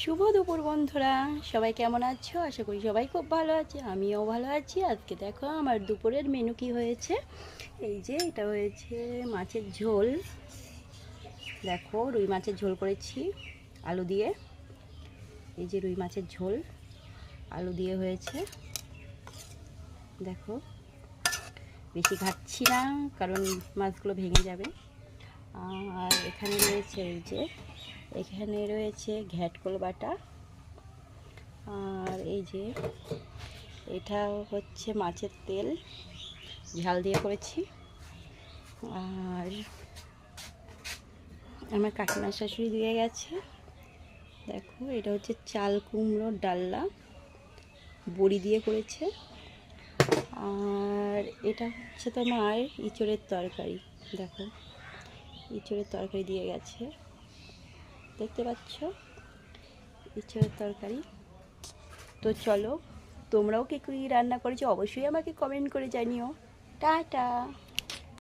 শুভ দুপুর বন্ধুরা, সবাই কেমন আছো? আশা করি সবাই খুব ভালো আছে, আমিও ভালো আছি। আজকে দেখো আমার দুপুরের মেনু কি হয়েছে। এই যে এটা হয়েছে মাছের ঝোল। দেখো রুই মাছের ঝোল করেছি আলু দিয়ে। এই যে রুই মাছের ঝোল আলু দিয়ে হয়েছে। দেখো বেশি ঘাটছি না, কারণ মাছগুলো ভেঙে যাবে। আর এখানে রয়েছে এখানে রয়েছে ঘ্যাটকল বাটা। আর এই যে এটা হচ্ছে মাছের তেল, ঝাল দিয়ে করেছি। আর আমার কাকিমা শাশুড়ি দিয়ে গেছে। দেখো এটা হচ্ছে চাল কুমড়োর ডালনা, বড়ি দিয়ে করেছে। আর এটা হচ্ছে তোমার ইঁচড়ের তরকারি। দেখো ইঁচড়ের তরকারি দিয়ে গেছে, দেখতে পাচ্ছ ইঁচড়ের তরকারি। তো চলো, তোমরাও কি কী রান্না করেছো অবশ্যই আমাকে কমেন্ট করে জানিও। টাটা।